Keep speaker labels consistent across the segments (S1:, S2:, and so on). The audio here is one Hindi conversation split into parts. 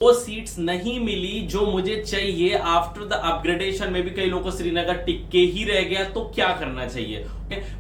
S1: वो सीट्स नहीं मिली जो मुझे चाहिए आफ्टर द अपग्रेडेशन में भी कई लोगों को श्रीनगर टिक के ही रह गया, तो क्या करना चाहिए।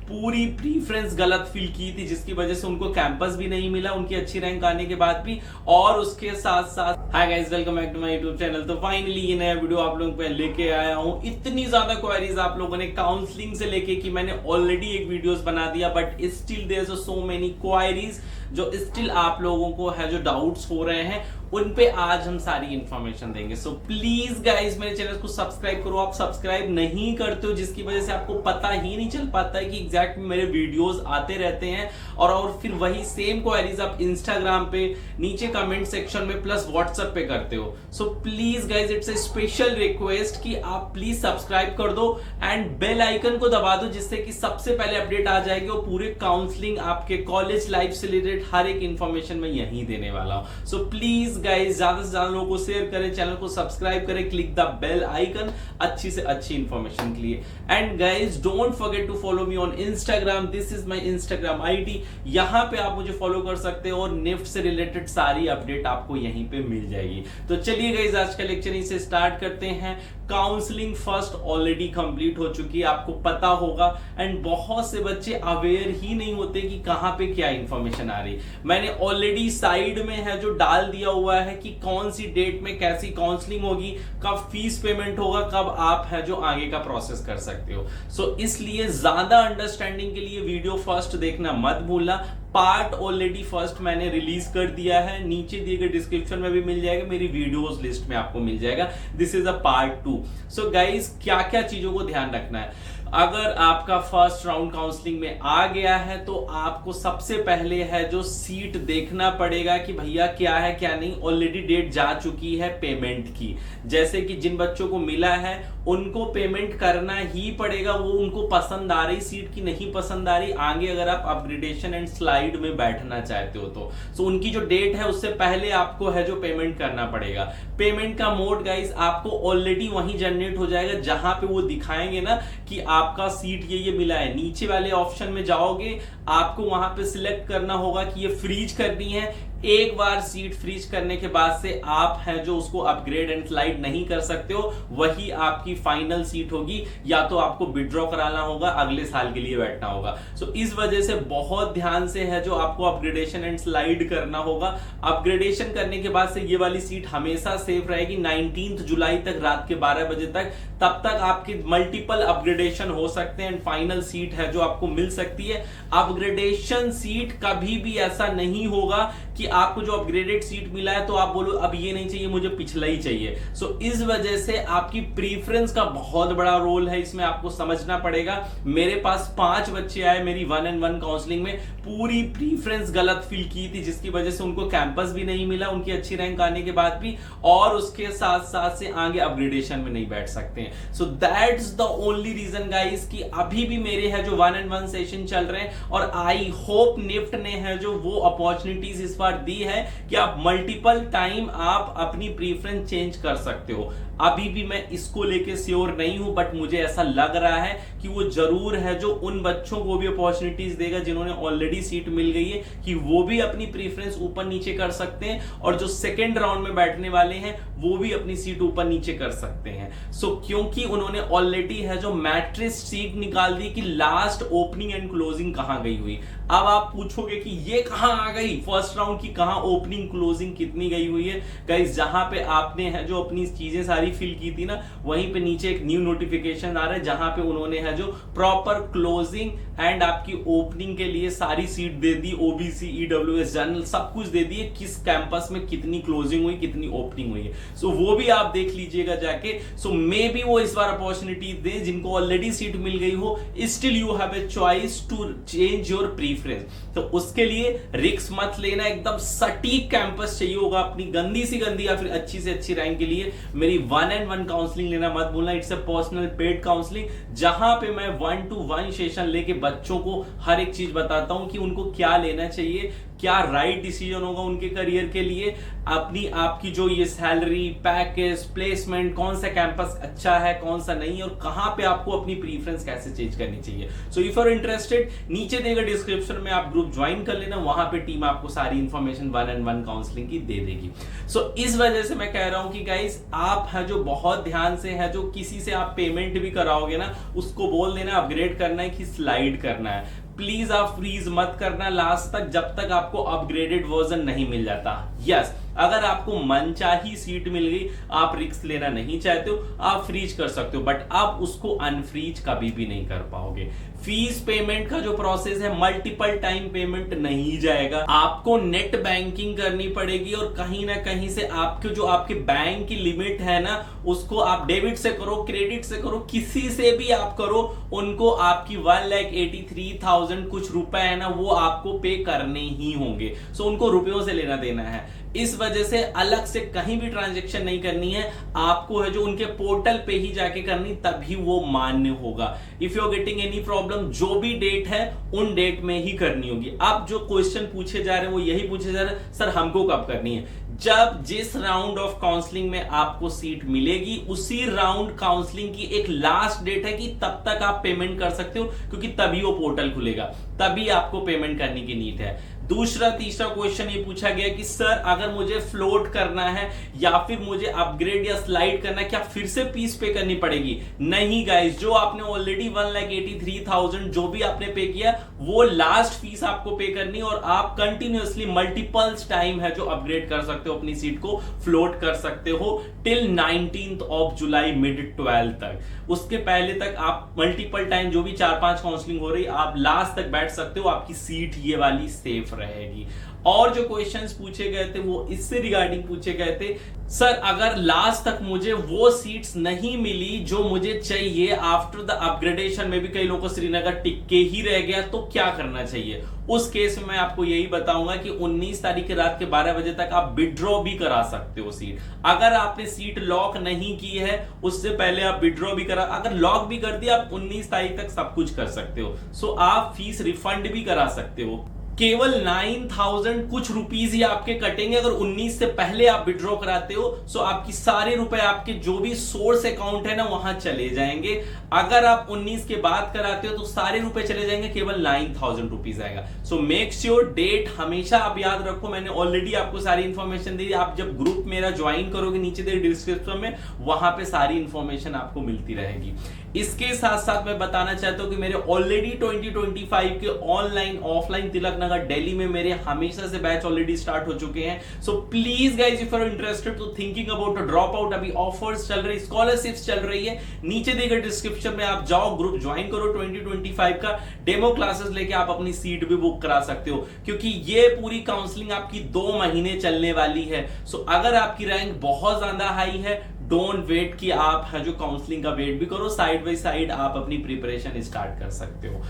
S1: पूरी प्रीफरेंस गलत फिल की थी जिसकी वजह से उनको कैंपस भी नहीं मिला उनकी अच्छी रैंक आने के बाद भी। और उसके साथ साथ hi guys, welcome back to my YouTube channel. तो फाइनली ये नया वीडियो आप लोगों को लेके आया हूं। इतनी ज्यादा क्वेरीज आप लोगों ने काउंसलिंग से लेके कि मैंने ऑलरेडी एक वीडियोस बना दिया, but still there are so many queries जो स्टिल आप लोगों को है, जो डाउट्स हो रहे हैं उन पे आज हम सारी इंफॉर्मेशन देंगे। सो प्लीज गाइस मेरे चैनल को सब्सक्राइब करो। आप सब्सक्राइब नहीं करते हो जिसकी वजह से आपको पता ही नहीं चल पाता है कि एग्जैक्ट मेरे वीडियोस आते रहते हैं। और फिर वही सेम क्वेरीज आप इंस्टाग्राम पे नीचे कमेंट सेक्शन में प्लस व्हाट्सएप पे करते हो। So please guys it's a special request कि आप प्लीज सब्सक्राइब कर दो एंड बेल आइकन को दबा दो, जिससे कि सबसे पहले अपडेट आ जाएगी और पूरे काउंसलिंग आपके कॉलेज लाइफ से रिलेटेड हर एक इंफॉर्मेशन मैं यहीं देने वाला हूं। सो प्लीज गाइस ज्यादा से ज्यादा लोगों को शेयर करें, चैनल को सब्सक्राइब करें, क्लिक द बेल आइकन अच्छी से अच्छी इंफॉर्मेशन के लिए। And guys don't forget to follow me on Instagram. This is my Instagram ID. यहां पे आप मुझे फॉलो कर सकते हो और निफ्ट से रिलेटेड सारी अपडेट आपको यहीं पे मिल जाएगी। तो चलिए गाइस आज का लेक्चर यहीं से स्टार्ट करते हैं। काउंसलिंग फर्स्ट ऑलरेडी कंप्लीट हो चुकी है, आपको पता होगा। एंड बहुत से बच्चे अवेयर ही नहीं होते कि कहां पे क्या इंफॉर्मेशन आ रही। मैंने ऑलरेडी साइड में है जो डाल दिया हुआ है कि कौन सी डेट में कैसी काउंसलिंग होगी, कब फीस पेमेंट होगा, कब आप है जो आगे का प्रोसेस कर सकते हो। सो इसलिए ज्यादा अंडरस्टैंडिंग के लिए वीडियो फर्स्ट देखना मत भूलना। पार्ट ऑलरेडी फर्स्ट मैंने रिलीज कर दिया है, नीचे दिए गए डिस्क्रिप्शन में भी मिल जाएगा, मेरी वीडियोस लिस्ट में आपको मिल जाएगा। This is a part 2। So guys क्या क्या चीजों को ध्यान रखना है। अगर आपका फर्स्ट राउंड काउंसलिंग में आ गया है तो आपको सबसे पहले है जो सीट देखना पड़ेगा कि भैया क्या है क्या नहीं। ऑलरेडी डेट जा चुकी है पेमेंट की, जैसे कि जिन बच्चों को मिला है उनको पेमेंट करना ही पड़ेगा। वो उनको पसंद आ रही सीट की नहीं पसंद आ रही आगे, अगर आप अपग्रेडेशन एंड स्लाइड में बैठना चाहते हो तो सो उनकी जो डेट है उससे पहले आपको है जो पेमेंट करना पड़ेगा। पेमेंट का मोड गाइस आपको ऑलरेडी वहीं जनरेट हो जाएगा जहां पे वो दिखाएंगे ना कि आपका सीट ये मिला है। नीचे वाले ऑप्शन में जाओगे, आपको वहां पे सिलेक्ट करना होगा कि ये फ्रीज करनी है। एक बार सीट फ्रीज करने के बाद से आप है जो उसको अपग्रेड एंड स्लाइड नहीं कर सकते हो, वही आपकी फाइनल सीट होगी। या तो आपको विड्रॉ कराना होगा, अगले साल के लिए बैठना होगा। सो इस वजह से बहुत ध्यान से है जो आपको अपग्रेडेशन एंड स्लाइड करना होगा। अपग्रेडेशन करने के बाद से ये वाली सीट हमेशा सेफ रहेगी 19 जुलाई तक रात के 12 बजे तक। तब तक आपके मल्टीपल अपग्रेडेशन हो सकते हैं एंड फाइनल सीट है जो आपको मिल सकती है। अपग्रेडेशन सीट कभी भी ऐसा नहीं होगा कि आपको जो अपग्रेडेड सीट मिला है तो आप बोलो अब ये नहीं चाहिए, मुझे पिछला ही चाहिए। सो इस वजह से आपकी प्रीफरेंस का बहुत बड़ा रोल है, इसमें आपको समझना पड़ेगा। मेरे पास 5 बच्चे आए मेरी 1-on-1 काउंसलिंग में, पूरी प्रीफरेंस गलत फिल की थी जिसकी वजह से उनको कैंपस भी नहीं मिला उनकी अच्छी रैंक आने के बाद भी, और उसके साथ साथ से आगे अपग्रेडेशन में नहीं बैठ सकते हैं। So that's the only reason guys कि अभी भी मेरे है जो 1-on-1 सेशन चल रहे हैं और आई होप निफ्ट ने है जो वो अपॉर्चुनिटीज इस बार दी है कि आप मल्टीपल टाइम आप अपनी प्रीफरेंस चेंज कर सकते हो। अभी भी मैं इसको लेके श्योर नहीं हूं, बट मुझे ऐसा लग रहा है कि वो जरूर है जो उन बच्चों को भी अपॉर्चुनिटीज देगा जिन्होंने ऑलरेडी सीट मिल गई है, कि वो भी अपनी प्रीफरेंस ऊपर नीचे कर सकते हैं और जो सेकेंड राउंड में बैठने वाले हैं वो भी अपनी सीट ऊपर नीचे कर सकते हैं। सो क्योंकि उन्होंने ऑलरेडी है जो मैट्रिक्स सीट निकाल दी कि लास्ट ओपनिंग एंड क्लोजिंग कहां गई हुई। अब आप पूछोगे कि ये कहां आ गई, फर्स्ट राउंड की कहां ओपनिंग क्लोजिंग कितनी गई हुई है। गाइस जहां पे आपने है जो अपनी चीजें सारी फिल की थी ना, वहीं पे नीचे एक न्यू नोटिफिकेशन आ रहा है जहां पे उन्होंने है जो प्रॉपर क्लोजिंग एंड आपकी ओपनिंग के लिए सारी सीट दे दी। ओबीसी, ईडब्ल्यूएस, जनरल सब कुछ दे दिए, किस कैंपस में कितनी क्लोजिंग हुई कितनी ओपनिंग हुई है। सो वो भी आप देख लीजिएगा जाके। सो मे बी वो इस बार अपॉर्चुनिटी दे जिनको ऑलरेडी सीट मिल गई हो, still you have a choice to change your preference. तो उसके लिए रिस्क मत लेना, एकदम सटीक कैंपस चाहिए होगा अपनी गंदी सी गंदी या फिर अच्छी से अच्छी रैंक के लिए। मेरी 1-on-1 काउंसलिंग लेना मत भूलना। It's a personal paid counselling जहां पे मैं 1-to-1 सेशन लेके बच्चों को हर एक चीज बताता हूं कि उनको क्या लेना चाहिए, क्या राइट डिसीजन होगा उनके करियर के लिए, अपनी आपकी जो ये सैलरी पैकेज प्लेसमेंट, कौन सा कैंपस अच्छा है कौन सा नहीं, और कहां पे आपको अपनी प्रीफरेंस कैसे चेंज करनी चाहिए। So if you are interested, नीचे देगा डिस्क्रिप्शन में आप ग्रुप ज्वाइन कर लेना, वहां पे टीम आपको सारी इंफॉर्मेशन 1-on-1 काउंसलिंग की दे देगी। सो इस वजह से मैं कह रहा हूं कि गाइस आप है जो बहुत ध्यान से है, जो किसी से आप पेमेंट भी कराओगे ना, उसको बोल देना अपग्रेड करना है कि स्लाइड करना है। प्लीज आप फ्रीज मत करना लास्ट तक, जब तक आपको अपग्रेडेड वर्जन नहीं मिल जाता। यस, अगर आपको मनचाही सीट मिल गई, आप रिस्क लेना नहीं चाहते हो, आप फ्रीज कर सकते हो, बट आप उसको अनफ्रीज कभी भी नहीं कर पाओगे। फीस पेमेंट का जो प्रोसेस है, मल्टीपल टाइम पेमेंट नहीं जाएगा, आपको नेट बैंकिंग करनी पड़ेगी, और कहीं ना कहीं से आपके जो आपके बैंक की लिमिट है ना, उसको आप डेबिट से करो क्रेडिट से करो, किसी से भी आप करो, उनको आपकी 1,83,000 कुछ रुपए है ना, वो आपको पे करने ही होंगे। सो उनको रुपयों से लेना देना है, इस वजह से अलग से कहीं भी ट्रांजैक्शन नहीं करनी है, आपको है जो उनके पोर्टल पे ही जाके करनी, तभी वो मान्य होगा। If you are getting any problem, जो भी डेट है उन डेट में ही करनी होगी। अब जो क्वेश्चन पूछे जा रहे हैं वो यही पूछे जा रहे हैं, सर हमको कब करनी है? जब जिस राउंड ऑफ काउंसलिंग में आपको सीट मिलेगी, उसी राउंड काउंसलिंग की एक लास्ट डेट है कि तब तक आप पेमेंट कर सकते हो, क्योंकि तभी वो पोर्टल खुलेगा, तभी आपको पेमेंट करने की नीड है। दूसरा तीसरा क्वेश्चन ये पूछा गया कि सर अगर मुझे फ्लोट करना है या फिर मुझे अपग्रेड या स्लाइड करना है, क्या फिर से फीस पे करनी पड़ेगी? नहीं गाइस, जो आपने ऑलरेडी 1,83,000 जो भी आपने पे किया, वो लास्ट फीस आपको पे करनी, और आप कंटिन्यूअसली मल्टीपल्स टाइम है जो अपग्रेड कर सकते हो, अपनी सीट को फ्लोट कर सकते हो till 19th of July mid 12 तक। उसके पहले तक आप मल्टीपल टाइम जो भी 4-5 काउंसलिंग हो रही, आप लास्ट तक बैठ सकते हो, आपकी सीट ये वाली सेफ रहेगी। और जो क्वेश्चंस पूछे गए थे वो इससे रिगार्डिंग पूछे गए थे, सर अगर लास्ट तक मुझे वो सीट्स नहीं मिली जो मुझे चाहिए, आफ्टर द अपग्रेडेशन में भी कई लोगों को श्रीनगर टिक के ही रह गया, तो क्या करना चाहिए? उस केस में मैं आपको यही बताऊंगा कि 19 तारीख की रात के 12 बजे तक आप विड्रॉ भी करा सकते हो सीट। अगर आपने सीट लॉक नहीं की है, उससे पहले आप विड्रॉ भी करा, अगर लॉक भी कर दिया, आप 19 तारीख तक सब कुछ कर सकते हो। सो आप फीस रिफंड भी करा सकते हो। केवल 9,000 कुछ रुपीस ही आपके कटेंगे अगर 19 से पहले आप विड्रॉ कराते हो। सो आपकी सारे रुपए आपके जो भी सोर्स अकाउंट है ना, वहां चले जाएंगे। अगर आप 19 के बाद कराते हो तो सारे रुपए चले जाएंगे, केवल 9,000 रुपीस आएगा। सो मेक श्योर डेट हमेशा आप याद रखो, मैंने ऑलरेडी आपको सारी इंफॉर्मेशन दी। आप जब ग्रुप मेरा ज्वाइन करोगे, नीचे दे डिस्क्रिप्शन में, वहां पे सारी इंफॉर्मेशन आपको मिलती रहेगी। इसके साथ साथ मैं बताना चाहता हूं कि मेरे ऑलरेडी 2025 के ऑनलाइन ऑफलाइन तिलक नगर दिल्ली में मेरे हमेशा से बैच ऑलरेडी स्टार्ट हो चुके हैं। So please guys, if you are interested to thinking about a drop out, अभी ऑफर्स चल रही, स्कॉलरशिप्स चल रही है, नीचे देगा डिस्क्रिप्शन में, आप जाओ ग्रुप ज्वाइन करो। 2025 का डेमो क्लासेस लेके आप अपनी सीट भी बुक करा सकते हो, क्योंकि ये पूरी काउंसलिंग आपकी 2 महीने चलने वाली है। सो अगर आपकी रैंक बहुत ज्यादा हाई है, डोंट वेट कि आप है जो काउंसलिंग का वेट भी करो, साइड बाय साइड आप अपनी प्रिपरेशन स्टार्ट कर सकते हो।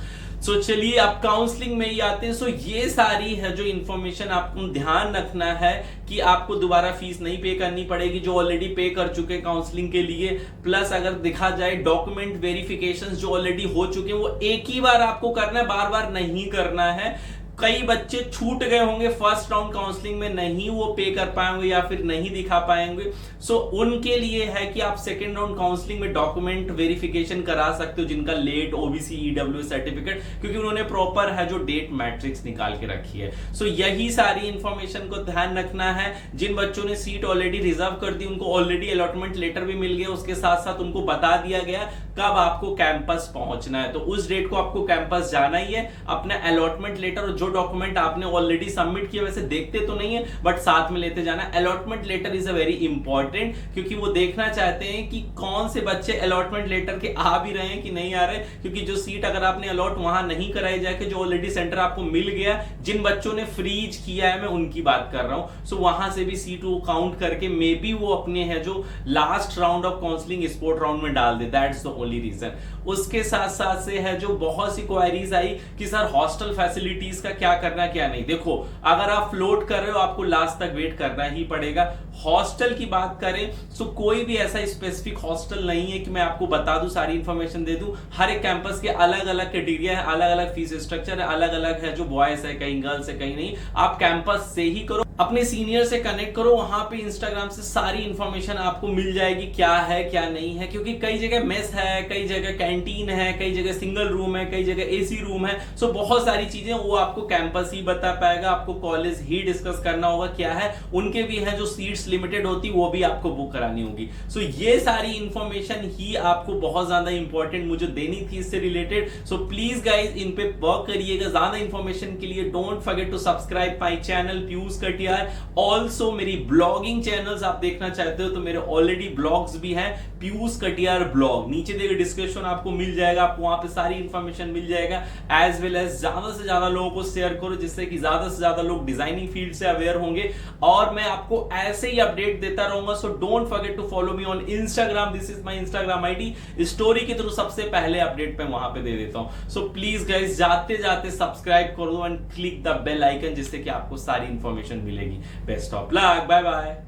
S1: सो चलिए अब काउंसलिंग में ही आते हैं। सो ये सारी है जो इंफॉर्मेशन आपको ध्यान रखना है कि आपको दोबारा फीस नहीं पे करनी पड़ेगी, जो ऑलरेडी पे कर चुके काउंसलिंग के लिए। प्लस अगर देखा जाए डॉक्यूमेंट वेरिफिकेशंस जो ऑलरेडी हो चुके हैं, वो एक ही बार आपको करना है, बार बार नहीं करना है। कई बच्चे छूट गए होंगे फर्स्ट राउंड काउंसलिंग में, नहीं वो पे कर पाएंगे या फिर नहीं दिखा पाएंगे। सो उनके लिए है कि आप सेकेंड राउंड काउंसलिंग में डॉक्यूमेंट वेरिफिकेशन करा सकते हो, जिनका लेट ओबीसी ईडब्ल्यू सर्टिफिकेट, क्योंकि उन्होंने प्रॉपर है जो डेट मैट्रिक्स निकाल के रखी है। सो यही सारी इंफॉर्मेशन को ध्यान रखना है। जिन बच्चों ने सीट ऑलरेडी रिजर्व कर दी, उनको ऑलरेडी अलॉटमेंट लेटर भी मिल गया, उसके साथ साथ उनको बता दिया गया कब आपको कैंपस पहुंचना है, तो उस डेट को आपको कैंपस जाना ही है। अपना अलॉटमेंट लेटर और जो डॉक्यूमेंट आपने ऑलरेडी सबमिट किया, वैसे देखते तो नहीं है बट साथ में लेते जाना। Allotment letter is a very important, क्योंकि वो देखना चाहते हैं कि कौन से बच्चे अलॉटमेंट लेटर के आ भी रहे हैं कि नहीं आ रहे, क्योंकि जो सीट अगर आपने अलॉट वहां नहीं कराई जाके, जो ऑलरेडी सेंटर आपको मिल गया, जिन बच्चों ने फ्रीज किया है मैं उनकी बात कर रहा हूं। सो वहां से भी सीट वो काउंट करके मे बी वो अपने है जो last round of counselling sport round में डाल दे, दैट्स द ओनली रीजन। उसके साथ साथ से है जो बहुत सी क्वेरीज आई कि सर हॉस्टल फैसिलिटीज का क्या करना क्या नहीं। देखो, अगर आप फ्लोट कर रहे हो, आपको लास्ट तक वेट करना ही पड़ेगा। हॉस्टल की बात करें तो कोई भी ऐसा स्पेसिफिक हॉस्टल नहीं है कि मैं आपको बता दूं, सारी इंफॉर्मेशन दे दूं। हर एक कैंपस के अलग अलग क्राइटेरिया है, अलग अलग फीस स्ट्रक्चर है, अलग अलग है, जो बॉयज है कहीं गर्ल्स है कहीं नहीं। आप कैंपस से ही करो, अपने सीनियर से कनेक्ट करो, वहां पे इंस्टाग्राम से सारी इंफॉर्मेशन आपको मिल जाएगी, क्या है क्या नहीं है। क्योंकि कई जगह मेस है, कई जगह कैंटीन है, कई जगह सिंगल रूम है, कई जगह एसी रूम है। सो बहुत सारी चीजें वो आपको कैंपस ही बता पाएगा, आपको कॉलेज ही डिस्कस करना होगा क्या है। उनके भी है जो सीट्स लिमिटेड होती वो भी आपको बुक करानी होगी। सो ये सारी इंफॉर्मेशन ही आपको बहुत ज्यादा इंपॉर्टेंट मुझे देनी थी इससे रिलेटेड। सो प्लीज गाइज इन पे वर्क करिएगा। ज्यादा इंफॉर्मेशन के लिए don't forget to subscribe my channel Piyush Katiyar. Also मेरी ब्लॉगिंग चैनल्स आप देखना चाहते हो तो मेरे ऑलरेडी ब्लॉग्स भी हैं, पीयूष कटियार ब्लॉग, नीचे देखिए डिस्क्रिप्शन आपको मिल जाएगा, आपको वहां पे सारी इंफॉर्मेशन मिल जाएगा। एज वेल एज ज्यादा से ज्यादा लोगों को शेयर करो, जिससे कि ज्यादा से ज्यादा लोग डिजाइनिंग फील्ड से अवेयर होंगे और मैं आपको ऐसे ही अपडेट देता रहूंगा। So don't forget to follow me on Instagram, this is my Instagram ID. Story के थ्रू सबसे पहले अपडेट मैं वहां पे दे देता हूं। सो प्लीज गाइस जाते जाते सब्सक्राइब कर दो and click the bell icon, जिससे कि आपको सारी इंफॉर्मेशन मिलेगी। Best of luck, bye bye.